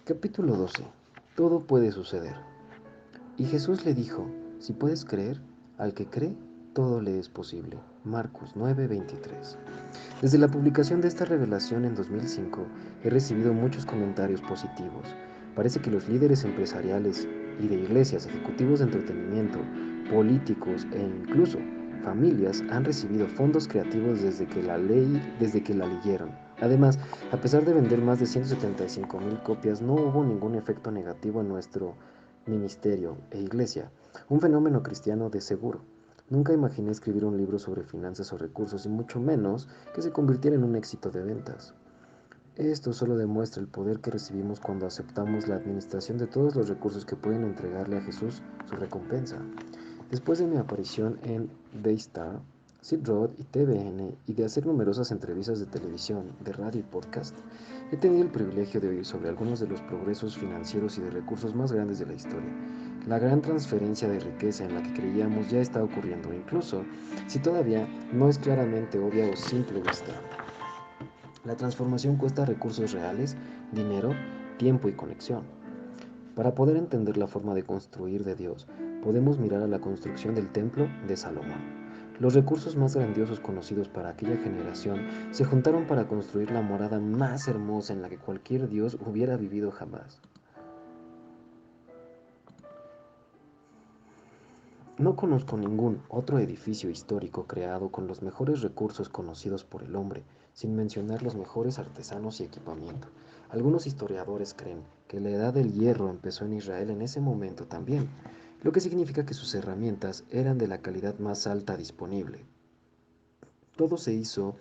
Capítulo 12. Todo puede suceder. Y Jesús le dijo, si puedes creer, al que cree, todo le es posible. Marcos 9:23. Desde la publicación de esta revelación en 2005, he recibido muchos comentarios positivos. Parece que los líderes empresariales y de iglesias, ejecutivos de entretenimiento, políticos e incluso familias han recibido fondos creativos desde que la leyeron. Además, a pesar de vender más de 175,000 copias, no hubo ningún efecto negativo en nuestro ministerio e iglesia. Un fenómeno cristiano de seguro. Nunca imaginé escribir un libro sobre finanzas o recursos y mucho menos que se convirtiera en un éxito de ventas. Esto solo demuestra el poder que recibimos cuando aceptamos la administración de todos los recursos que pueden entregarle a Jesús su recompensa. Después de mi aparición en Daystar, Sid Roth y TVN y de hacer numerosas entrevistas de televisión, de radio y podcast, he tenido el privilegio de oír sobre algunos de los progresos financieros y de recursos más grandes de la historia. La gran transferencia de riqueza en la que creíamos ya está ocurriendo, incluso si todavía no es claramente obvia o simple vista. La transformación cuesta recursos reales, dinero, tiempo y conexión. Para poder entender la forma de construir de Dios, podemos mirar a la construcción del templo de Salomón. Los recursos más grandiosos conocidos para aquella generación se juntaron para construir la morada más hermosa en la que cualquier Dios hubiera vivido jamás. No conozco ningún otro edificio histórico creado con los mejores recursos conocidos por el hombre, sin mencionar los mejores artesanos y equipamiento. Algunos historiadores creen que la edad del hierro empezó en Israel en ese momento también, lo que significa que sus herramientas eran de la calidad más alta disponible. Todo se hizo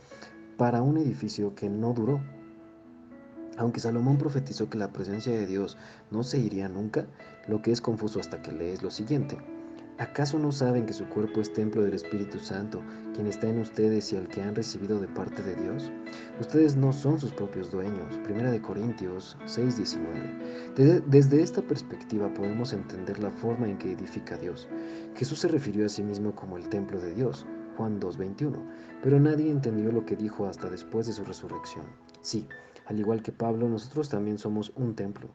para un edificio que no duró. Aunque Salomón profetizó que la presencia de Dios no se iría nunca, lo que es confuso hasta que lees lo siguiente. ¿Acaso no saben que su cuerpo es templo del Espíritu Santo, quien está en ustedes y al que han recibido de parte de Dios? Ustedes no son sus propios dueños. Primera de Corintios 6:19. Desde esta perspectiva podemos entender la forma en que edifica Dios. Jesús se refirió a sí mismo como el templo de Dios, Juan 2:21, pero nadie entendió lo que dijo hasta después de su resurrección. Sí, al igual que Pablo, nosotros también somos un templo.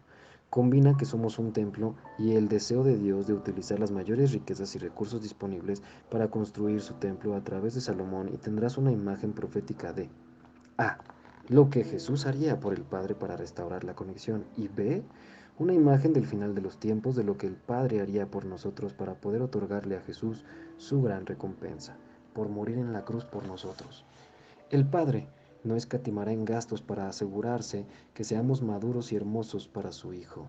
Combina que somos un templo y el deseo de Dios de utilizar las mayores riquezas y recursos disponibles para construir su templo a través de Salomón y tendrás una imagen profética de A. Lo que Jesús haría por el Padre para restaurar la conexión y B. Una imagen del final de los tiempos de lo que el Padre haría por nosotros para poder otorgarle a Jesús su gran recompensa, por morir en la cruz por nosotros. El Padre no escatimará en gastos para asegurarse que seamos maduros y hermosos para su Hijo.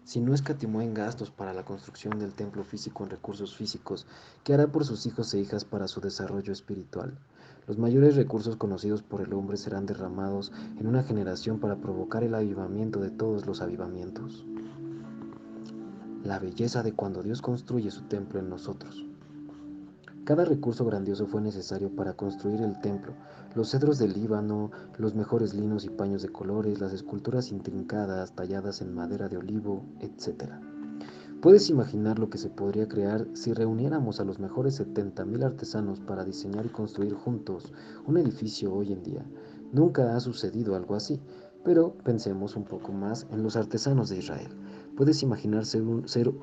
Si no escatimó en gastos para la construcción del templo físico en recursos físicos, ¿qué hará por sus hijos e hijas para su desarrollo espiritual? Los mayores recursos conocidos por el hombre serán derramados en una generación para provocar el avivamiento de todos los avivamientos. La belleza de cuando Dios construye su templo en nosotros. Cada recurso grandioso fue necesario para construir el templo: los cedros del Líbano, los mejores linos y paños de colores, las esculturas intrincadas talladas en madera de olivo, etc. ¿Puedes imaginar lo que se podría crear si reuniéramos a los mejores 70,000 artesanos para diseñar y construir juntos un edificio hoy en día? Nunca ha sucedido algo así, pero pensemos un poco más en los artesanos de Israel. ¿Puedes imaginar ser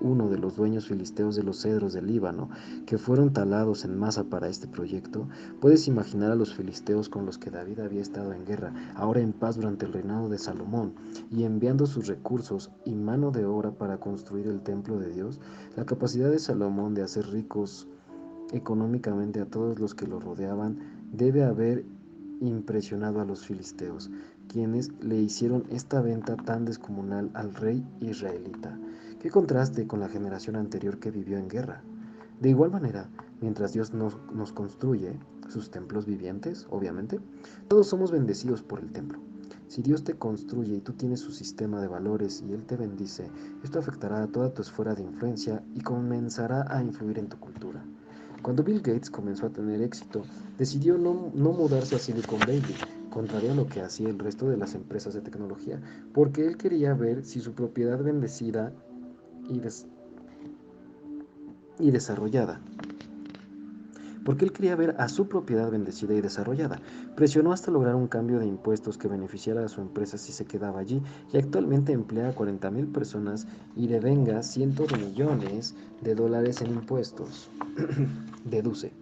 uno de los dueños filisteos de los cedros del Líbano que fueron talados en masa para este proyecto? ¿Puedes imaginar a los filisteos con los que David había estado en guerra, ahora en paz durante el reinado de Salomón, y enviando sus recursos y mano de obra para construir el templo de Dios? La capacidad de Salomón de hacer ricos económicamente a todos los que lo rodeaban debe haber impresionado a los filisteos, quienes le hicieron esta venta tan descomunal al rey israelita. Qué contraste con la generación anterior que vivió en guerra. De igual manera, mientras Dios nos construye sus templos vivientes, obviamente, todos somos bendecidos por el templo. Si Dios te construye y tú tienes su sistema de valores y Él te bendice, esto afectará a toda tu esfera de influencia y comenzará a influir en tu cultura. Cuando Bill Gates comenzó a tener éxito, decidió no mudarse a Silicon Valley, contrario a lo que hacía el resto de las empresas de tecnología, porque él quería ver si su propiedad bendecida y desarrollada porque él quería ver a su propiedad bendecida y desarrollada. Presionó hasta lograr un cambio de impuestos que beneficiara a su empresa si se quedaba allí, y actualmente emplea a 40,000 personas y devenga cientos de millones de dólares en impuestos. Deduce.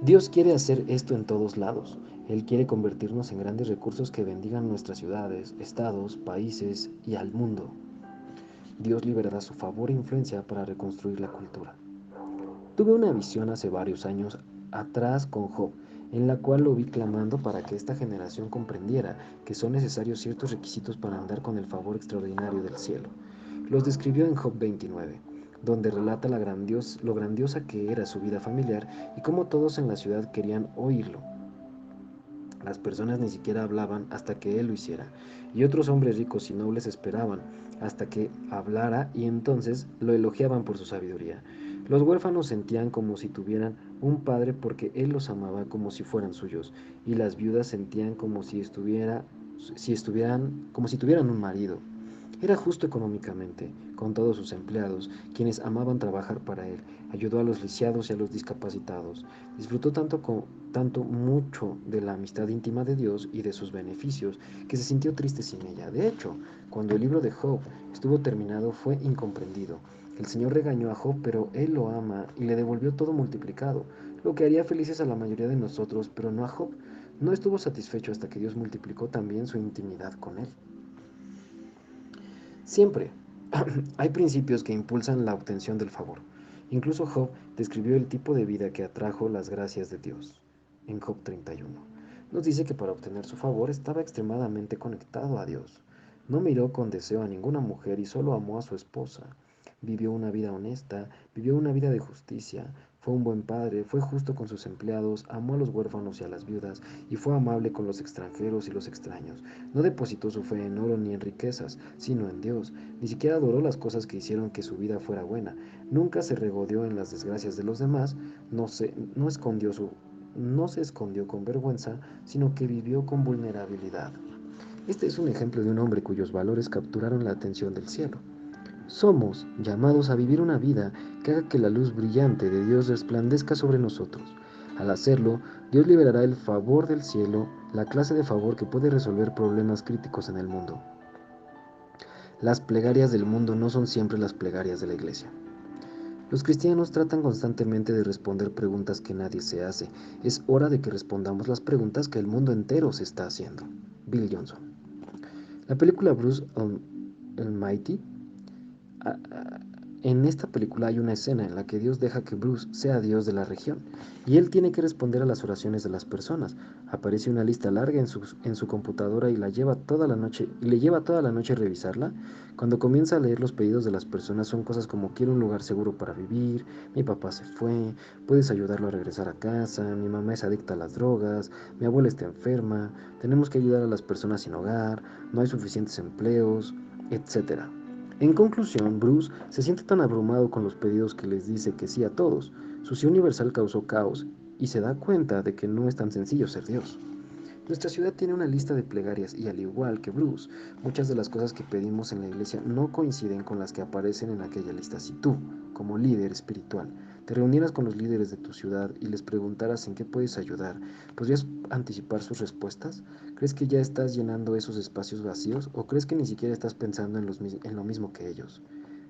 Dios quiere hacer esto en todos lados. Él quiere convertirnos en grandes recursos que bendigan nuestras ciudades, estados, países y al mundo. Dios liberará su favor e influencia para reconstruir la cultura. Tuve una visión hace varios años atrás con Job, en la cual lo vi clamando para que esta generación comprendiera que son necesarios ciertos requisitos para andar con el favor extraordinario del cielo. Los describió en Job 29, donde relata lo grandiosa que era su vida familiar y cómo todos en la ciudad querían oírlo. Las personas ni siquiera hablaban hasta que él lo hiciera, y otros hombres ricos y nobles esperaban hasta que hablara y entonces lo elogiaban por su sabiduría. Los huérfanos sentían como si tuvieran un padre porque él los amaba como si fueran suyos, y las viudas sentían como si tuvieran un marido. Era justo económicamente, con todos sus empleados, quienes amaban trabajar para él. Ayudó a los lisiados y a los discapacitados. Disfrutó tanto mucho de la amistad íntima de Dios y de sus beneficios, que se sintió triste sin ella. De hecho, cuando el libro de Job estuvo terminado, fue incomprendido. El Señor regañó a Job, pero él lo ama y le devolvió todo multiplicado, lo que haría felices a la mayoría de nosotros, pero no a Job. No estuvo satisfecho hasta que Dios multiplicó también su intimidad con él. Siempre hay principios que impulsan la obtención del favor. Incluso Job describió el tipo de vida que atrajo las gracias de Dios. En Job 31 nos dice que para obtener su favor estaba extremadamente conectado a Dios. No miró con deseo a ninguna mujer y solo amó a su esposa. Vivió una vida honesta, vivió una vida de justicia, fue un buen padre, fue justo con sus empleados, amó a los huérfanos y a las viudas, y fue amable con los extranjeros y los extraños. No depositó su fe en oro ni en riquezas, sino en Dios. Ni siquiera adoró las cosas que hicieron que su vida fuera buena. Nunca se regodeó en las desgracias de los demás, no se escondió con vergüenza, sino que vivió con vulnerabilidad. Este es un ejemplo de un hombre cuyos valores capturaron la atención del cielo. Somos llamados a vivir una vida que haga que la luz brillante de Dios resplandezca sobre nosotros. Al hacerlo, Dios liberará el favor del cielo, la clase de favor que puede resolver problemas críticos en el mundo. Las plegarias del mundo no son siempre las plegarias de la iglesia. Los cristianos tratan constantemente de responder preguntas que nadie se hace. Es hora de que respondamos las preguntas que el mundo entero se está haciendo. Bill Johnson. La película Bruce Almighty. En esta película hay una escena en la que Dios deja que Bruce sea Dios de la región y él tiene que responder a las oraciones de las personas. Aparece una lista larga en su computadora y le lleva toda la noche revisarla. Cuando comienza a leer los pedidos de las personas son cosas como: quiero un lugar seguro para vivir, mi papá se fue, puedes ayudarlo a regresar a casa, mi mamá es adicta a las drogas, mi abuela está enferma, tenemos que ayudar a las personas sin hogar, no hay suficientes empleos, etcétera. En conclusión, Bruce se siente tan abrumado con los pedidos que les dice que sí a todos. Su sí universal causó caos y se da cuenta de que no es tan sencillo ser Dios. Nuestra ciudad tiene una lista de plegarias y, al igual que Bruce, muchas de las cosas que pedimos en la iglesia no coinciden con las que aparecen en aquella lista. Si tú, como líder espiritual, te reunieras con los líderes de tu ciudad y les preguntaras en qué puedes ayudar, ¿podrías anticipar sus respuestas? ¿Crees que ya estás llenando esos espacios vacíos o crees que ni siquiera estás pensando en lo mismo que ellos?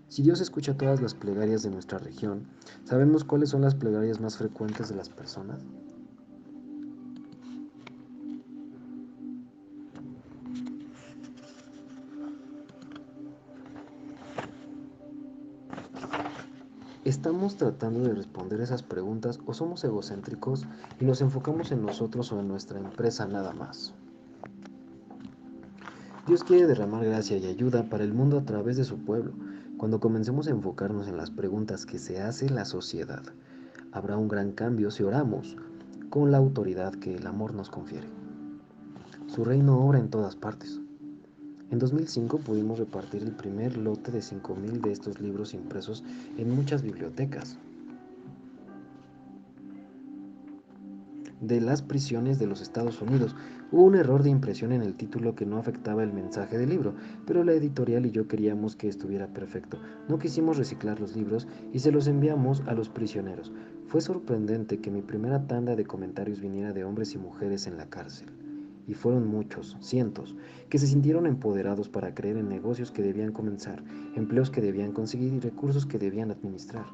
Si Dios escucha todas las plegarias de nuestra región, ¿sabemos cuáles son las plegarias más frecuentes de las personas? ¿Estamos tratando de responder esas preguntas o somos egocéntricos y nos enfocamos en nosotros o en nuestra empresa nada más? Dios quiere derramar gracia y ayuda para el mundo a través de su pueblo. Cuando comencemos a enfocarnos en las preguntas que se hace la sociedad, habrá un gran cambio si oramos con la autoridad que el amor nos confiere. Su reino obra en todas partes. En 2005 pudimos repartir el primer lote de 5,000 de estos libros impresos en muchas bibliotecas. de las prisiones de los Estados Unidos. Hubo un error de impresión en el título que no afectaba el mensaje del libro, pero la editorial y yo queríamos que estuviera perfecto. No quisimos reciclar los libros y se los enviamos a los prisioneros. Fue sorprendente que mi primera tanda de comentarios viniera de hombres y mujeres en la cárcel. Y fueron muchos, cientos, que se sintieron empoderados para creer en negocios que debían comenzar, empleos que debían conseguir y recursos que debían administrar.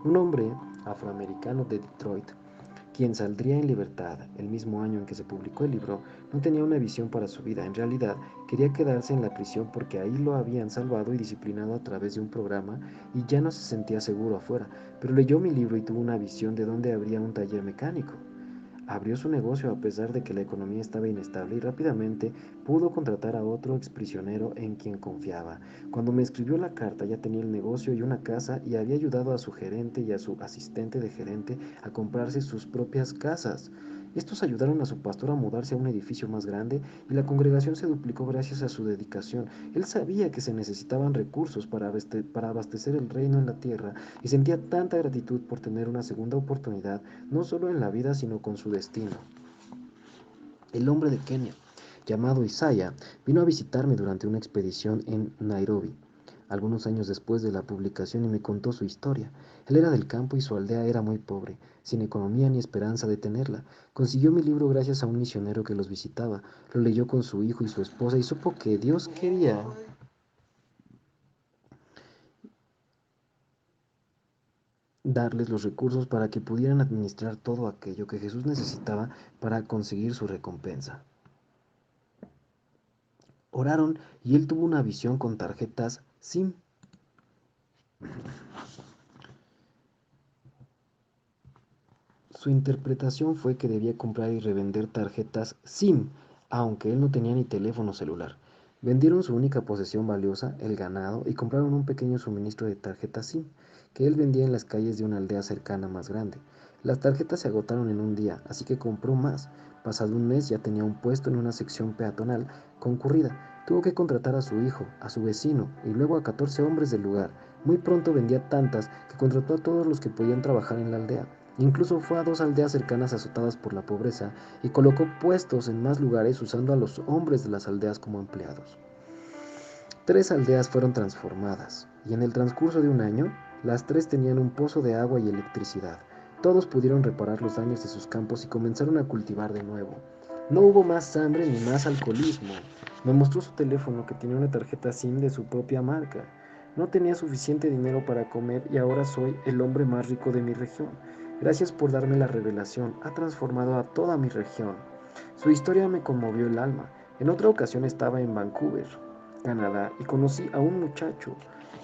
Un hombre afroamericano de Detroit, quien saldría en libertad el mismo año en que se publicó el libro, no tenía una visión para su vida. En realidad, quería quedarse en la prisión porque ahí lo habían salvado y disciplinado a través de un programa y ya no se sentía seguro afuera. Pero leyó mi libro y tuvo una visión de dónde habría un taller mecánico. Abrió su negocio a pesar de que la economía estaba inestable y rápidamente pudo contratar a otro exprisionero en quien confiaba. Cuando me escribió la carta ya tenía el negocio y una casa y había ayudado a su gerente y a su asistente de gerente a comprarse sus propias casas. Estos ayudaron a su pastor a mudarse a un edificio más grande y la congregación se duplicó gracias a su dedicación. Él sabía que se necesitaban recursos para abastecer el reino en la tierra y sentía tanta gratitud por tener una segunda oportunidad, no solo en la vida, sino con su destino. El hombre de Kenia, llamado Isaiah, vino a visitarme durante una expedición en Nairobi, algunos años después de la publicación, y me contó su historia. Él era del campo y su aldea era muy pobre, sin economía ni esperanza de tenerla. Consiguió mi libro gracias a un misionero que los visitaba. Lo leyó con su hijo y su esposa y supo que Dios quería darles los recursos para que pudieran administrar todo aquello que Jesús necesitaba para conseguir su recompensa. Oraron y él tuvo una visión con tarjetas SIM. Su interpretación fue que debía comprar y revender tarjetas SIM, aunque él no tenía ni teléfono celular. Vendieron su única posesión valiosa, el ganado, y compraron un pequeño suministro de tarjetas SIM, que él vendía en las calles de una aldea cercana más grande. Las tarjetas se agotaron en un día, así que compró más. Pasado un mes ya tenía un puesto en una sección peatonal concurrida. Tuvo que contratar a su hijo, a su vecino y luego a 14 hombres del lugar. Muy pronto vendía tantas que contrató a todos los que podían trabajar en la aldea. Incluso fue a 2 aldeas cercanas azotadas por la pobreza y colocó puestos en más lugares usando a los hombres de las aldeas como empleados. 3 aldeas fueron transformadas y en el transcurso de un año, las 3 tenían un pozo de agua y electricidad. Todos pudieron reparar los daños de sus campos y comenzaron a cultivar de nuevo. No hubo más hambre ni más alcoholismo. Me mostró su teléfono que tenía una tarjeta SIM de su propia marca. No tenía suficiente dinero para comer y ahora soy el hombre más rico de mi región. Gracias por darme la revelación. Ha transformado a toda mi región. Su historia me conmovió el alma. En otra ocasión estaba en Vancouver, Canadá, y conocí a un muchacho.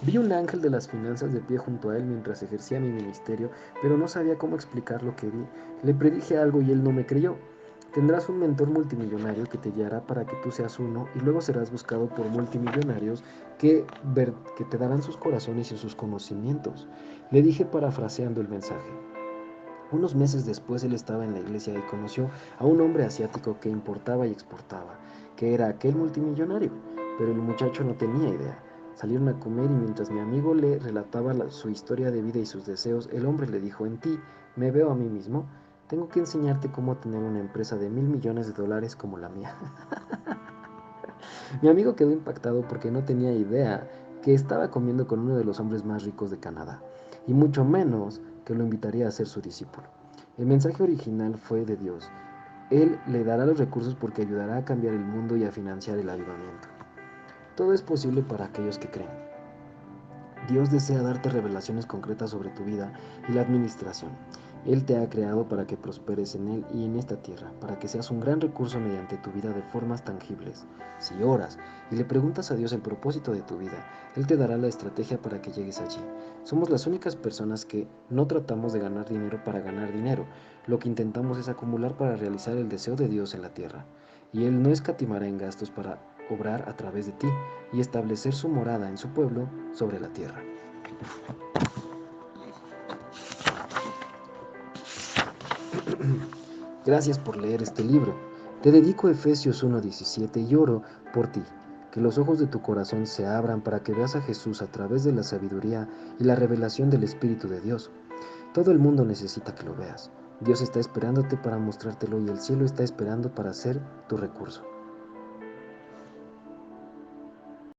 Vi un ángel de las finanzas de pie junto a él mientras ejercía mi ministerio, pero no sabía cómo explicar lo que vi. Le predije algo y él no me creyó. Tendrás un mentor multimillonario que te guiará para que tú seas uno y luego serás buscado por multimillonarios que te darán sus corazones y sus conocimientos. Le dije parafraseando el mensaje. Unos meses después él estaba en la iglesia y conoció a un hombre asiático que importaba y exportaba, que era aquel multimillonario, pero el muchacho no tenía idea. Salieron a comer y mientras mi amigo le relataba su historia de vida y sus deseos, el hombre le dijo: en ti me veo a mí mismo, tengo que enseñarte cómo tener una empresa de $1,000,000,000 como la mía. Mi amigo quedó impactado porque no tenía idea que estaba comiendo con uno de los hombres más ricos de Canadá, y mucho menos que lo invitaría a ser su discípulo. El mensaje original fue de Dios. Él le dará los recursos porque ayudará a cambiar el mundo y a financiar el avivamiento. Todo es posible para aquellos que creen. Dios desea darte revelaciones concretas sobre tu vida y la administración. Él te ha creado para que prosperes en Él y en esta tierra, para que seas un gran recurso mediante tu vida de formas tangibles. Si oras y le preguntas a Dios el propósito de tu vida, Él te dará la estrategia para que llegues allí. Somos las únicas personas que no tratamos de ganar dinero para ganar dinero. Lo que intentamos es acumular para realizar el deseo de Dios en la tierra. Y Él no escatimará en gastos para obrar a través de ti y establecer su morada en su pueblo sobre la tierra. Gracias por leer este libro. Te dedico Efesios 1:17 y oro por ti, que los ojos de tu corazón se abran para que veas a Jesús a través de la sabiduría y la revelación del Espíritu de Dios. Todo el mundo necesita que lo veas. Dios está esperándote para mostrártelo y el cielo está esperando para ser tu recurso.